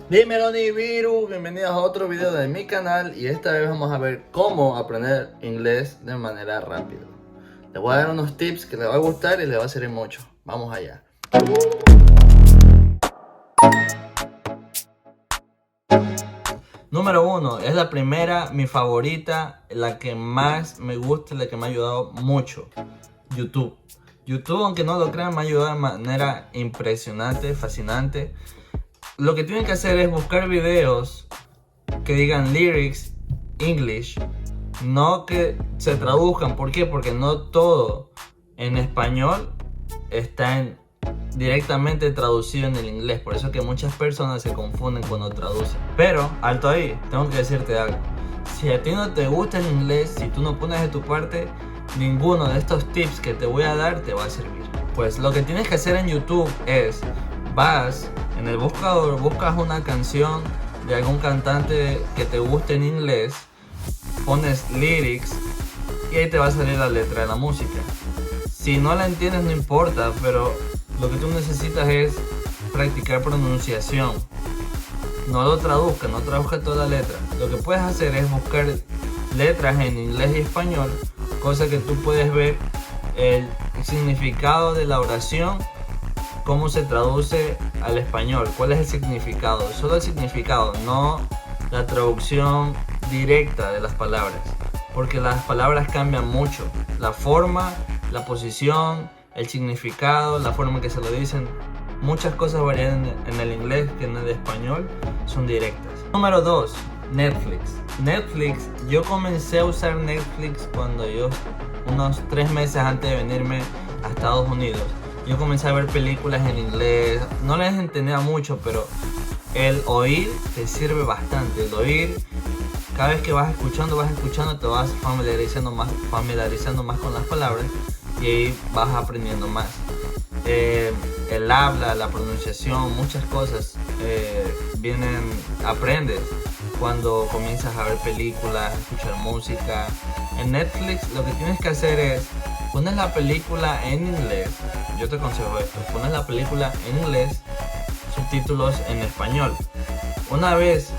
Dímelo Nibiru, bienvenidos a otro video de mi canal y esta vez vamos a ver cómo aprender inglés de manera rápida. Les voy a dar unos tips que les va a gustar y les va a servir mucho. Vamos allá. Número 1, es la primera, mi favorita, la que más me gusta, la que me ha ayudado mucho. YouTube. YouTube, aunque no lo crean, me ha ayudado de manera impresionante, fascinante. Lo que tienen que hacer es buscar videos que digan lyrics English, no que se traduzcan. ¿Por qué? Porque no todo en español está directamente traducido en el inglés. Por eso que muchas personas se confunden cuando traducen. Pero, alto ahí, tengo que decirte algo. Si a ti no te gusta el inglés, si tú no pones de tu parte, ninguno de estos tips que te voy a dar te va a servir. Pues lo que tienes que hacer en YouTube es, vas en el buscador, buscas una canción de algún cantante que te guste en inglés, pones lyrics y ahí te va a salir la letra de la música. Si no la entiendes no importa, pero lo que tú necesitas es practicar pronunciación. No lo traduzcas, no traduzcas toda la letra. Lo que puedes hacer es buscar letras en inglés y español, cosa que tú puedes ver el significado de la oración, cómo se traduce al español, cuál es el significado, solo el significado, no la traducción directa de las palabras, porque las palabras cambian mucho, la forma, la posición, el significado, la forma en que se lo dicen, muchas cosas varían en el inglés que en el español son directas. Número 2, Netflix. Netflix, yo comencé a usar Netflix cuando unos 3 meses antes de venirme a Estados Unidos. Yo comencé a ver películas en inglés, no les entendía mucho, pero el oír te sirve bastante. El oír, cada vez que vas escuchando, te vas familiarizando más con las palabras y ahí vas aprendiendo más. El habla, la pronunciación, muchas cosas aprendes cuando comienzas a ver películas, escuchar música. En Netflix lo que tienes que hacer es pones la película en inglés. Yo te aconsejo esto, pones la película en inglés, subtítulos en español. Una vez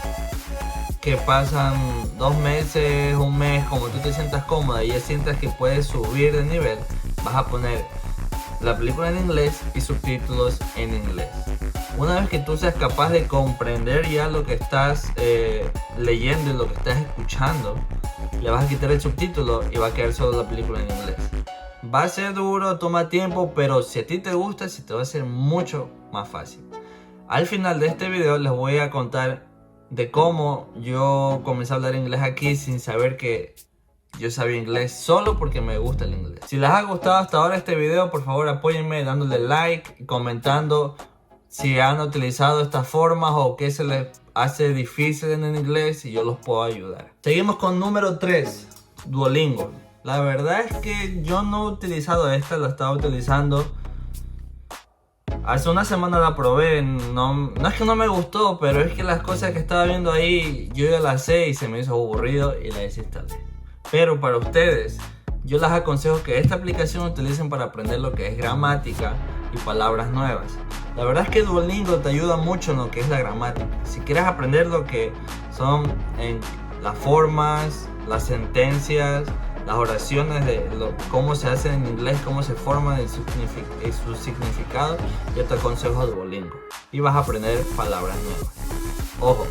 que pasan 2 meses, un mes, como tú te sientas cómoda y ya sientas que puedes subir de nivel, vas a poner la película en inglés y subtítulos en inglés. Una vez que tú seas capaz de comprender ya lo que estás leyendo y lo que estás escuchando, le vas a quitar el subtítulo y va a quedar solo la película en inglés. Va a ser duro, toma tiempo, pero si a ti te gusta, se te va a hacer mucho más fácil. Al final de este video les voy a contar de cómo yo comencé a hablar inglés aquí sin saber que yo sabía inglés, solo porque me gusta el inglés. Si les ha gustado hasta ahora este video, por favor apóyenme dándole like y comentando si han utilizado estas formas o qué se les hace difícil en el inglés y yo los puedo ayudar. Seguimos con número 3, Duolingo. La verdad es que yo no he utilizado esta, la estaba utilizando hace una semana, la probé, no es que no me gustó, pero es que las cosas que estaba viendo ahí yo ya las sé y se me hizo aburrido y la desinstalé. Pero para ustedes, yo les aconsejo que esta aplicación utilicen para aprender lo que es gramática y palabras nuevas. La verdad es que Duolingo te ayuda mucho en lo que es la gramática. Si quieres aprender lo que son en las formas, las sentencias, las oraciones, cómo se hacen en inglés, cómo se forman y su significado, yo te aconsejo Duolingo y vas a aprender palabras nuevas. Ojo,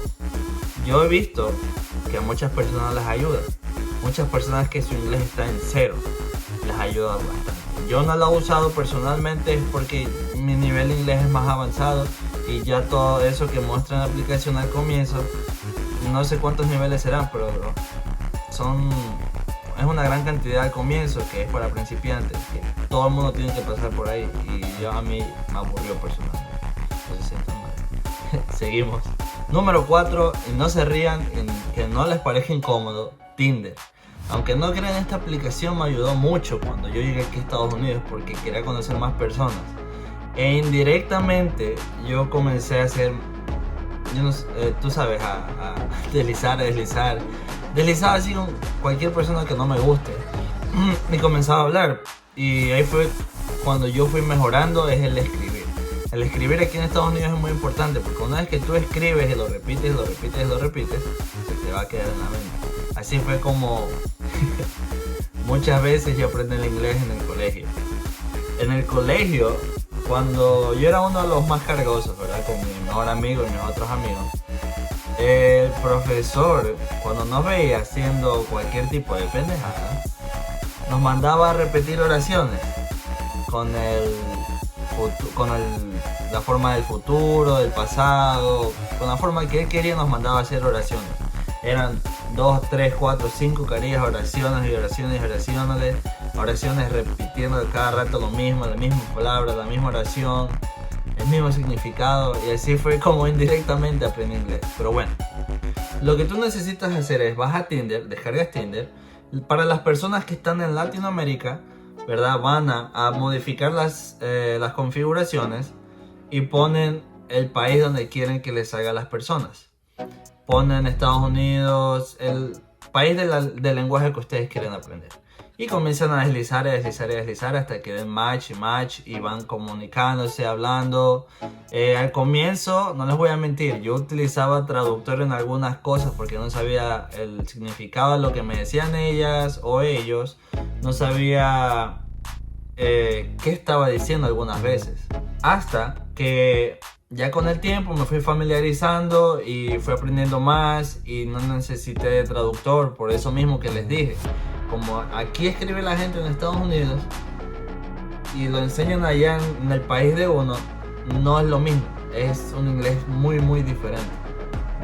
yo he visto que a muchas personas les ayuda. Muchas personas que su inglés está en 0 les ayuda bastante. Yo no lo he usado personalmente, es porque mi nivel de inglés es más avanzado y ya todo eso que muestra en la aplicación al comienzo, no sé cuántos niveles serán, pero es una gran cantidad al comienzo que es para principiantes, que todo el mundo tiene que pasar por ahí y a mí me aburrió personalmente. No se sientan mal. Seguimos. Número 4, y no se rían, que no les parezca incómodo, Tinder. Aunque no crean, esta aplicación me ayudó mucho cuando yo llegué aquí a Estados Unidos porque quería conocer más personas. E indirectamente yo comencé a hacer, tú sabes, a deslizar así con cualquier persona que no me guste. Y comenzaba a hablar. Y ahí fue cuando yo fui mejorando, es el escribir. El escribir aquí en Estados Unidos es muy importante porque una vez que tú escribes y lo repites y lo repites y lo repites, se te va a quedar en la mente. Así fue como muchas veces yo aprendí el inglés en el colegio. En el colegio, cuando yo era uno de los más cargosos, ¿verdad? Con mi mejor amigo y mis otros amigos, el profesor, cuando nos veía haciendo cualquier tipo de pendejada, nos mandaba a repetir oraciones con la forma del futuro, del pasado, con la forma que él quería nos mandaba a hacer oraciones. Eran 2, 3, 4, 5 carillas, oraciones y oraciones y oraciones repitiendo cada rato lo mismo, la misma palabra, la misma oración, el mismo significado, y así fue como indirectamente aprendí inglés. Pero bueno, lo que tú necesitas hacer es baja Tinder, descargas Tinder. Para las personas que están en Latinoamérica, ¿verdad? Van a modificar las configuraciones y ponen el país donde quieren que les salga a las personas. Ponen Estados Unidos, el país del lenguaje que ustedes quieren aprender. Y comienzan a deslizar hasta que den match y van comunicándose, hablando. Al comienzo, no les voy a mentir, yo utilizaba traductor en algunas cosas porque no sabía el significado de lo que me decían ellas o ellos. No sabía qué estaba diciendo algunas veces. Hasta que ya con el tiempo me fui familiarizando y fui aprendiendo más y no necesité de traductor, por eso mismo que les dije. Como aquí escribe la gente en Estados Unidos y lo enseñan allá en el país de uno, no es lo mismo, es un inglés muy diferente.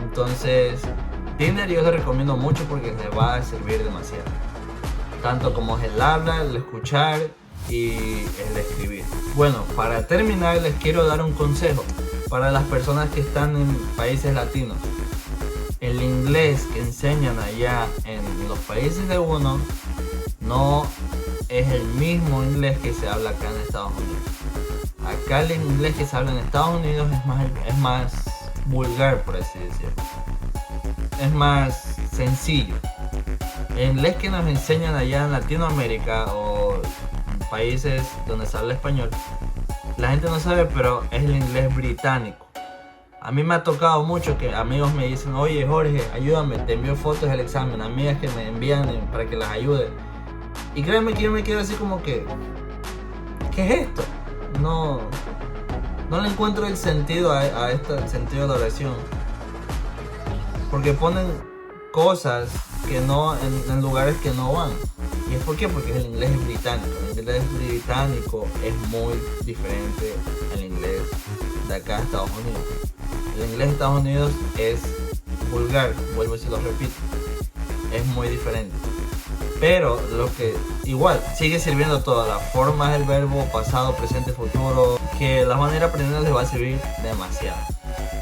Entonces Tinder yo les recomiendo mucho porque les va a servir demasiado, tanto como es el habla, el escuchar y el escribir. Bueno, para terminar les quiero dar un consejo para las personas que están en países latinos. El inglés que enseñan allá en los países de uno no es el mismo inglés que se habla acá en Estados Unidos. Acá el inglés que se habla en Estados Unidos es más vulgar, por así decirlo. Es más sencillo. El inglés que nos enseñan allá en Latinoamérica o en países donde se habla español, la gente no sabe, pero es el inglés británico. A mí me ha tocado mucho que amigos me dicen, oye Jorge, ayúdame, te envío fotos del examen, amigas que me envían para que las ayude. Y créanme que yo me quedo así como que, ¿qué es esto? No le encuentro el sentido a este sentido de la oración. Porque ponen cosas que no, en lugares que no van. ¿Y es por qué? Porque el inglés es británico. El inglés británico es muy diferente al inglés de acá de Estados Unidos. El inglés de Estados Unidos es vulgar, vuelvo y se lo repito, es muy diferente. Pero lo que igual sigue sirviendo todas las formas del verbo, pasado, presente, futuro, que la manera de aprender les va a servir demasiado.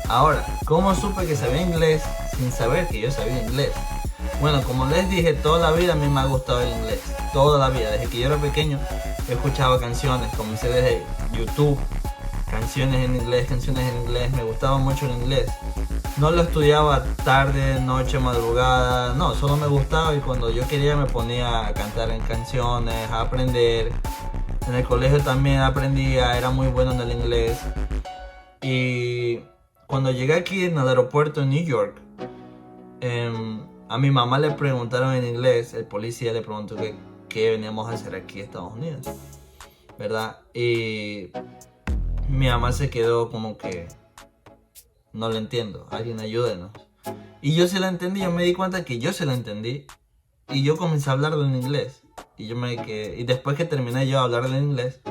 Ahora, ¿cómo supe que sabía inglés sin saber que yo sabía inglés? Bueno, como les dije, toda la vida a mí me ha gustado el inglés, toda la vida, desde que yo era pequeño he escuchado canciones, comencé desde YouTube. Canciones en inglés, me gustaba mucho el inglés. No lo estudiaba tarde, noche, madrugada, no, solo me gustaba y cuando yo quería me ponía a cantar en canciones, a aprender. En el colegio también aprendía, era muy bueno en el inglés. Y cuando llegué aquí en el aeropuerto en New York, a mi mamá le preguntaron en inglés, el policía le preguntó qué veníamos a hacer aquí en Estados Unidos, ¿verdad? Y mi mamá se quedó como que, no lo entiendo, alguien ayúdenos. Y yo se la entendí, yo me di cuenta que yo se la entendí. Y yo comencé a hablarlo en inglés. Y después que terminé yo de hablar en inglés,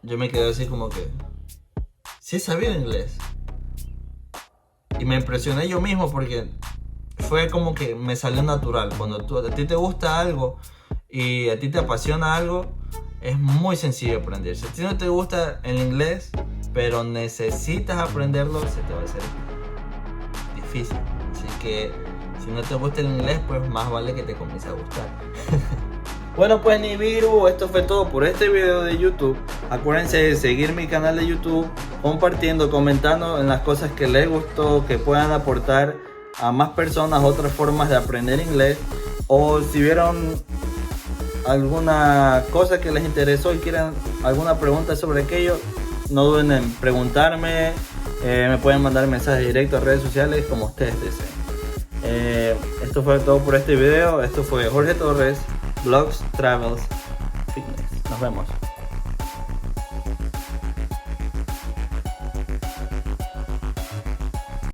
yo me quedé así como que, sí sabía inglés. Y me impresioné yo mismo porque fue como que me salió natural. Cuando a ti te gusta algo y a ti te apasiona algo, es muy sencillo aprender. Si a ti no te gusta el inglés, pero necesitas aprenderlo, se te va a hacer difícil. Así que si no te gusta el inglés, pues más vale que te comience a gustar. Bueno, pues Nibiru, esto fue todo por este video de YouTube. Acuérdense de seguir mi canal de YouTube, compartiendo, comentando en las cosas que les gustó, que puedan aportar a más personas otras formas de aprender inglés. O si vieron alguna cosa que les interesó y quieran alguna pregunta sobre aquello, no duden en preguntarme, me pueden mandar mensajes directos a redes sociales como ustedes deseen. Esto fue todo por este video. Esto fue Jorge Torres, Vlogs, Travels, Fitness. Nos vemos.